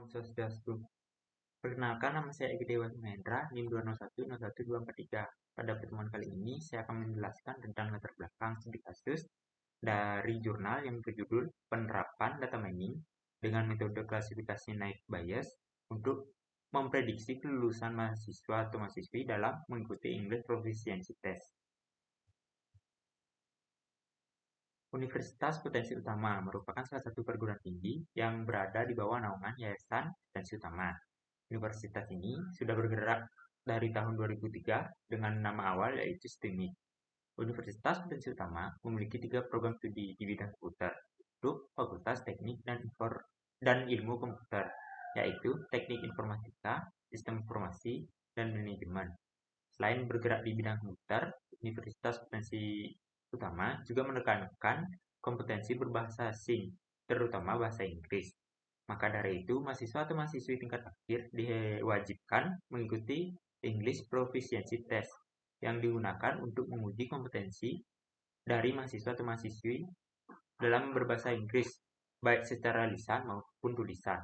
Om Swastiastu. Perkenalkan, nama saya Egi Dewa Mahendra, NIM 201011243. Pada pertemuan kali ini, saya akan menjelaskan tentang latar belakang studi kasus dari jurnal yang berjudul Penerapan Data Mining dengan metode klasifikasi Naive Bayes untuk memprediksi kelulusan mahasiswa atau mahasiswi dalam mengikuti English Proficiency Test. Universitas Potensi Utama merupakan salah satu perguruan tinggi yang berada di bawah naungan Yayasan Potensi Utama. Universitas ini sudah bergerak dari tahun 2003 dengan nama awal yaitu STIMIC. Universitas Potensi Utama memiliki 3 program studi di bidang komputer untuk Fakultas Teknik dan Ilmu Komputer, yaitu Teknik Informatika, Sistem Informasi, dan Manajemen. Selain bergerak di bidang komputer, Universitas Potensi Utama juga menekankan kompetensi berbahasa asing, terutama bahasa Inggris. Maka dari itu, mahasiswa atau mahasiswi tingkat akhir diwajibkan mengikuti English Proficiency Test yang digunakan untuk menguji kompetensi dari mahasiswa atau mahasiswi dalam berbahasa Inggris, baik secara lisan maupun tulisan.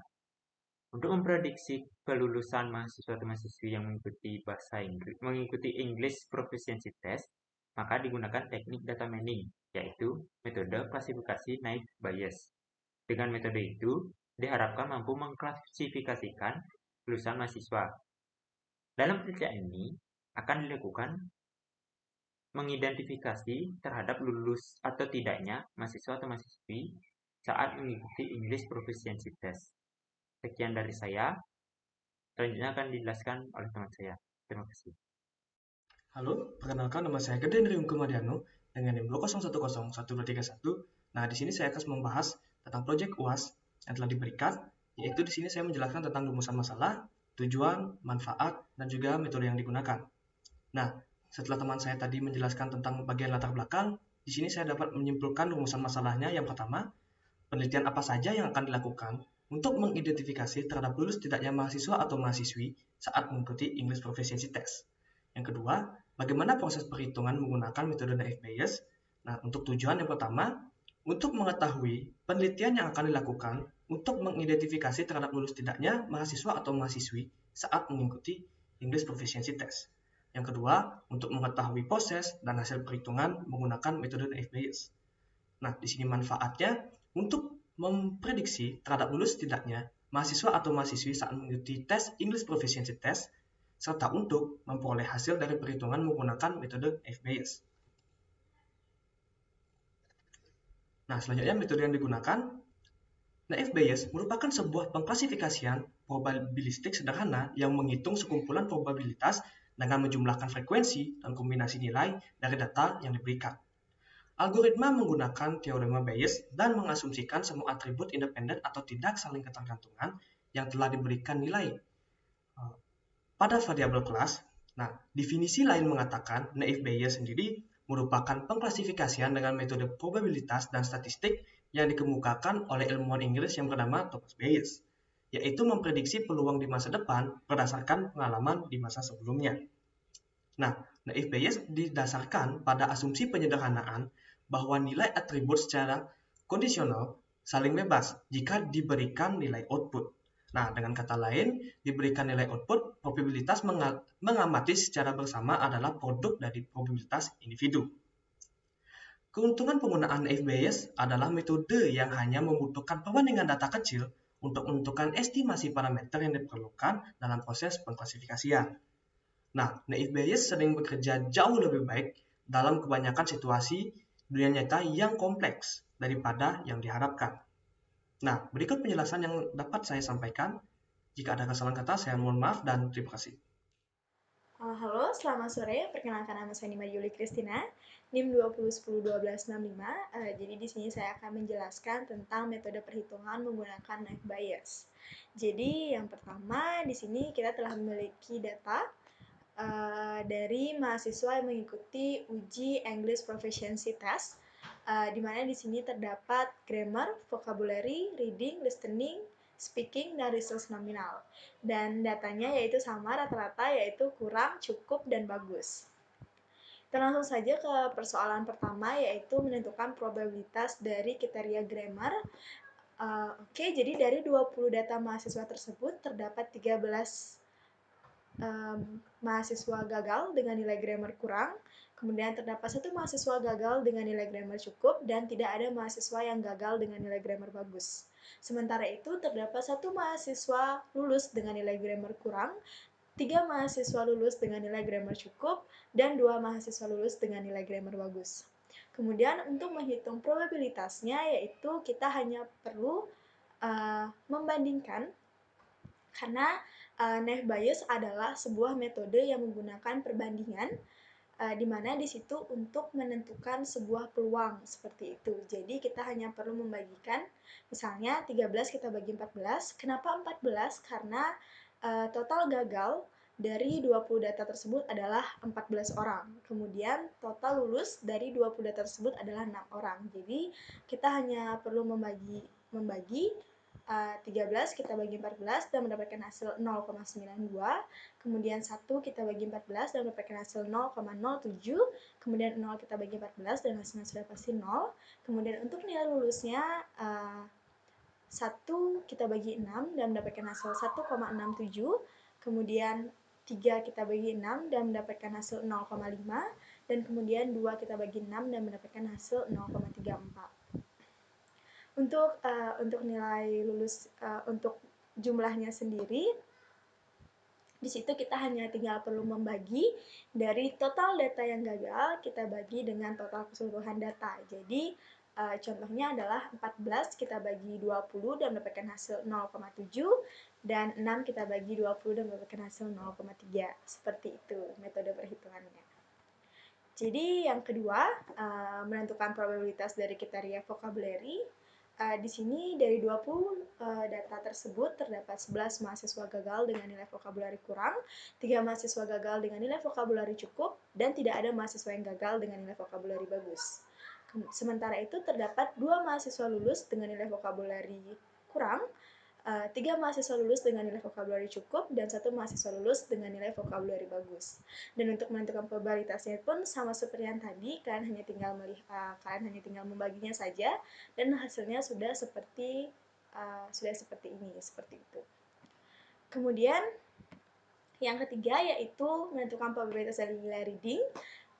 Untuk memprediksi kelulusan mahasiswa atau mahasiswi yang mengikuti English Proficiency Test, maka digunakan teknik data mining, yaitu metode klasifikasi Naive Bayes. Dengan metode itu, diharapkan mampu mengklasifikasikan kelulusan mahasiswa. Dalam penelitian ini, akan dilakukan mengidentifikasi terhadap lulus atau tidaknya mahasiswa atau mahasiswi saat mengikuti English Proficiency Test. Sekian dari saya, selanjutnya akan dijelaskan oleh teman saya. Terima kasih. Halo, perkenalkan nama saya Geden Riungku Madiano dengan NIM 201011231. Nah, di sini saya akan membahas tentang proyek UAS yang telah diberikan, yaitu di sini saya menjelaskan tentang rumusan masalah, tujuan, manfaat, dan juga metode yang digunakan. Nah, setelah teman saya tadi menjelaskan tentang bagian latar belakang, di sini saya dapat menyimpulkan rumusan masalahnya. Yang pertama, penelitian apa saja yang akan dilakukan untuk mengidentifikasi terhadap lulus tidaknya mahasiswa atau mahasiswi saat mengikuti English Proficiency Test. Yang kedua, bagaimana proses perhitungan menggunakan metode Naive Bayes. Nah, untuk tujuan yang pertama, untuk mengetahui penelitian yang akan dilakukan untuk mengidentifikasi terhadap lulus tidaknya mahasiswa atau mahasiswi saat mengikuti English Proficiency Test. Yang kedua, untuk mengetahui proses dan hasil perhitungan menggunakan metode Naive Bayes. Nah, di sini manfaatnya untuk memprediksi terhadap lulus tidaknya mahasiswa atau mahasiswi saat mengikuti tes English Proficiency Test, serta untuk memperoleh hasil dari perhitungan menggunakan metode Naive Bayes. Nah, selanjutnya metode yang digunakan, Naive Bayes merupakan sebuah pengklasifikasian probabilistik sederhana yang menghitung sekumpulan probabilitas dengan menjumlahkan frekuensi dan kombinasi nilai dari data yang diberikan. Algoritma menggunakan teorema Bayes dan mengasumsikan semua atribut independen atau tidak saling ketergantungan yang telah diberikan nilai pada variabel kelas. Nah, definisi lain mengatakan Naive Bayes sendiri merupakan pengklasifikasian dengan metode probabilitas dan statistik yang dikemukakan oleh ilmuwan Inggris yang bernama Thomas Bayes, yaitu memprediksi peluang di masa depan berdasarkan pengalaman di masa sebelumnya. Nah, Naive Bayes didasarkan pada asumsi penyederhanaan bahwa nilai atribut secara kondisional saling bebas jika diberikan nilai output. Nah, dengan kata lain, diberikan nilai output, probabilitas mengamati secara bersama adalah produk dari probabilitas individu. Keuntungan penggunaan Naive Bayes adalah metode yang hanya membutuhkan perbandingan data kecil untuk menentukan estimasi parameter yang diperlukan dalam proses pengklasifikasian. Nah, Naive Bayes sering bekerja jauh lebih baik dalam kebanyakan situasi dunia nyata yang kompleks daripada yang diharapkan. Nah, berikut penjelasan yang dapat saya sampaikan. Jika ada kesalahan kata, saya mohon maaf dan terima kasih. Halo, selamat sore. Perkenalkan nama saya Nima Yuli Kristina, NIM 20101265. Jadi di sini saya akan menjelaskan tentang metode perhitungan menggunakan Naive Bayes. Jadi yang pertama di sini kita telah memiliki data dari mahasiswa yang mengikuti uji English Proficiency Test, di mana di sini terdapat grammar, vocabulary, reading, listening, speaking, dan research nominal. Dan datanya yaitu sama rata-rata, yaitu kurang, cukup, dan bagus. Kita langsung saja ke persoalan pertama, yaitu menentukan probabilitas dari kriteria grammar. Oke, jadi dari 20 data mahasiswa tersebut terdapat 13 mahasiswa gagal dengan nilai grammar kurang, kemudian terdapat 1 mahasiswa gagal dengan nilai grammar cukup, dan tidak ada mahasiswa yang gagal dengan nilai grammar bagus. Sementara itu, terdapat 1 mahasiswa lulus dengan nilai grammar kurang, 3 mahasiswa lulus dengan nilai grammar cukup, dan 2 mahasiswa lulus dengan nilai grammar bagus. Kemudian untuk menghitung probabilitasnya, yaitu kita hanya perlu membandingkan, karena Naive Bayes adalah sebuah metode yang menggunakan perbandingan, di mana di situ untuk menentukan sebuah peluang seperti itu. Jadi kita hanya perlu membagikan, misalnya 13 kita bagi 14. Kenapa 14? Karena total gagal dari 20 data tersebut adalah 14 orang. Kemudian total lulus dari 20 data tersebut adalah 6 orang. Jadi kita hanya perlu membagi 13 kita bagi 14 dan mendapatkan hasil 0,92. Kemudian 1 kita bagi 14 dan mendapatkan hasil 0,07. Kemudian 0 kita bagi 14 dan hasilnya sudah pasti 0. Kemudian untuk nilai lulusnya 1 kita bagi 6 dan mendapatkan hasil 1,67. Kemudian 3 kita bagi 6 dan mendapatkan hasil 0,5. Dan kemudian 2 kita bagi 6 dan mendapatkan hasil 0,34. Untuk nilai lulus untuk jumlahnya sendiri, di situ kita hanya tinggal perlu membagi dari total data yang gagal, kita bagi dengan total keseluruhan data. Jadi contohnya adalah 14 kita bagi 20 dan mendapatkan hasil 0,7, dan 6 kita bagi 20 dan mendapatkan hasil 0,3. Seperti itu metode perhitungannya. Jadi yang kedua, menentukan probabilitas dari kriteria vocabulary. Di sini dari 20 data tersebut terdapat 11 mahasiswa gagal dengan nilai vocabulary kurang, 3 mahasiswa gagal dengan nilai vocabulary cukup, dan tidak ada mahasiswa yang gagal dengan nilai vocabulary bagus. Sementara itu terdapat 2 mahasiswa lulus dengan nilai vocabulary kurang, 3 mahasiswa lulus dengan nilai vocabulary cukup, dan 1 mahasiswa lulus dengan nilai vocabulary bagus. Dan untuk menentukan probabilitasnya pun sama seperti yang tadi, kalian hanya tinggal membaginya saja, dan hasilnya sudah seperti ini, seperti itu. Kemudian yang ketiga yaitu menentukan probabilitas dari nilai reading.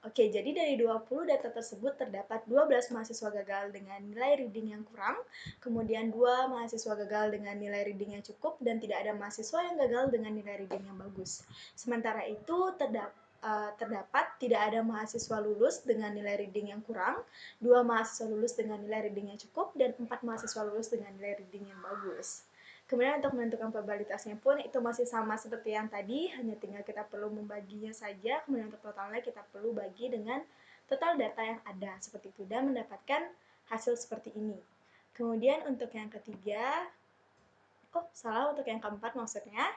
Oke, jadi dari 20 data tersebut terdapat 12 mahasiswa gagal dengan nilai reading yang kurang, kemudian 2 mahasiswa gagal dengan nilai reading yang cukup, dan tidak ada mahasiswa yang gagal dengan nilai reading yang bagus. Sementara itu terdapat tidak ada mahasiswa lulus dengan nilai reading yang kurang, 2 mahasiswa lulus dengan nilai reading yang cukup, dan 4 mahasiswa lulus dengan nilai reading yang bagus. Kemudian untuk menentukan probabilitasnya pun itu masih sama seperti yang tadi, hanya tinggal kita perlu membaginya saja, kemudian untuk totalnya kita perlu bagi dengan total data yang ada, seperti itu, dan mendapatkan hasil seperti ini. Kemudian untuk yang ketiga, untuk yang keempat maksudnya,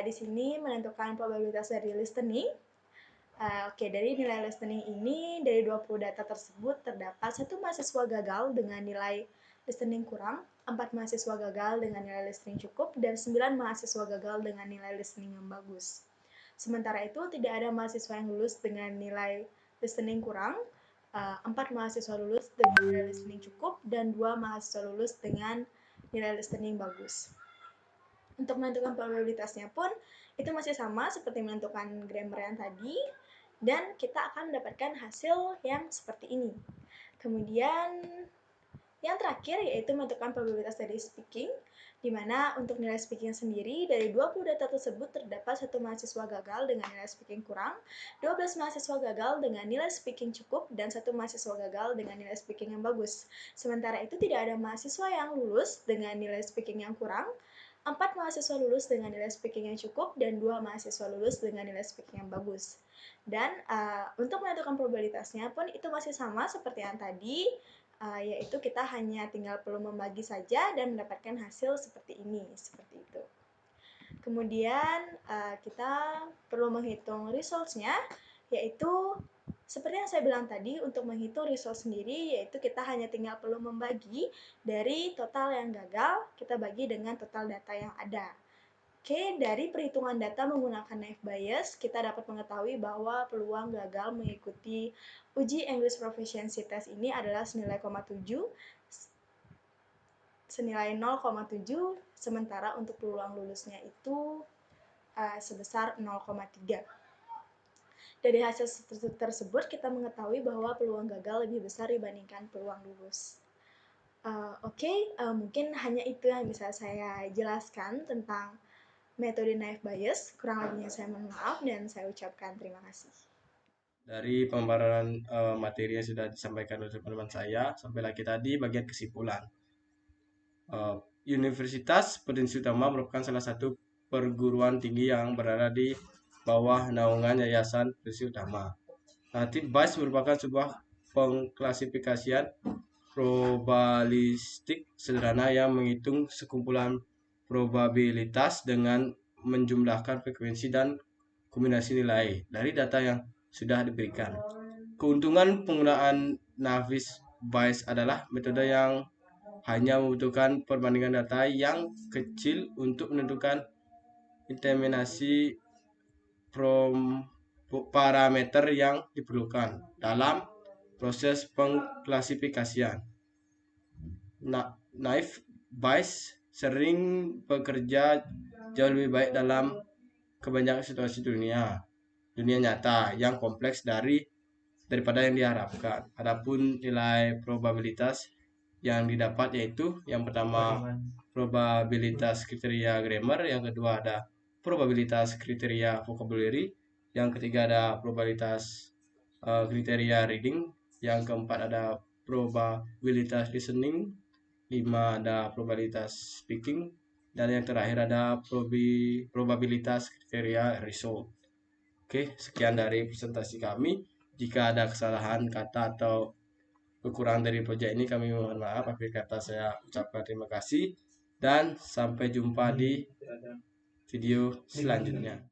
di sini menentukan probabilitas dari listening. Oke, dari nilai listening ini, dari 20 data tersebut terdapat 1 mahasiswa gagal dengan nilai listening kurang, 4 mahasiswa gagal dengan nilai listening cukup, dan 9 mahasiswa gagal dengan nilai listening yang bagus. Sementara itu, tidak ada mahasiswa yang lulus dengan nilai listening kurang, 4 mahasiswa lulus dengan nilai listening cukup, dan 2 mahasiswa lulus dengan nilai listening bagus. Untuk menentukan probabilitasnya pun, itu masih sama seperti menentukan grammar yang tadi, dan kita akan mendapatkan hasil yang seperti ini. Kemudian yang terakhir yaitu menentukan probabilitas dari speaking, di mana untuk nilai speaking sendiri dari 20 data tersebut terdapat 1 mahasiswa gagal dengan nilai speaking kurang, 12 mahasiswa gagal dengan nilai speaking cukup, dan 1 mahasiswa gagal dengan nilai speaking yang bagus. Sementara itu tidak ada mahasiswa yang lulus dengan nilai speaking yang kurang, 4 mahasiswa lulus dengan nilai speaking yang cukup, dan 2 mahasiswa lulus dengan nilai speaking yang bagus. Dan untuk menentukan probabilitasnya pun itu masih sama seperti yang tadi, yaitu kita hanya tinggal perlu membagi saja dan mendapatkan hasil seperti ini, seperti itu. Kemudian kita perlu menghitung results-nya, yaitu seperti yang saya bilang tadi, untuk menghitung result sendiri, yaitu kita hanya tinggal perlu membagi dari total yang gagal, kita bagi dengan total data yang ada. Oke, dari perhitungan data menggunakan Naive Bayes, kita dapat mengetahui bahwa peluang gagal mengikuti uji English Proficiency Test ini adalah senilai 0,7. senilai 0,7, sementara untuk peluang lulusnya itu sebesar 0,3. Dari hasil tersebut kita mengetahui bahwa peluang gagal lebih besar dibandingkan peluang lulus. Mungkin hanya itu yang bisa saya jelaskan tentang metode naive Bayes. Kurang lebihnya saya mohon maaf dan saya ucapkan terima kasih. Dari pemaparan materi yang sudah disampaikan oleh teman-teman saya, sampai lagi tadi bagian kesimpulan. Universitas Potensi Utama merupakan salah satu perguruan tinggi yang berada di bawah naungan Yayasan Potensi Utama. Naive Bayes merupakan sebuah pengklasifikasian probabilistik sederhana yang menghitung sekumpulan probabilitas dengan menjumlahkan frekuensi dan kombinasi nilai dari data yang sudah diberikan. Keuntungan penggunaan Naive Bayes adalah metode yang hanya membutuhkan perbandingan data yang kecil untuk menentukan determinasi parameter yang diperlukan dalam proses pengklasifikasian. Naive Bayes sering bekerja jauh lebih baik dalam kebanyakan situasi dunia nyata yang kompleks daripada yang diharapkan. Adapun nilai probabilitas yang didapat yaitu yang pertama probabilitas kriteria grammar, yang kedua ada probabilitas kriteria vocabulary, yang ketiga ada probabilitas kriteria reading, yang keempat ada probabilitas listening, 5 ada probabilitas speaking, dan yang terakhir ada probabilitas kriteria result. Oke, sekian dari presentasi kami. Jika ada kesalahan kata atau kekurangan dari proyek ini, kami mohon maaf. Akhir kata saya ucapkan terima kasih dan sampai jumpa di video selanjutnya.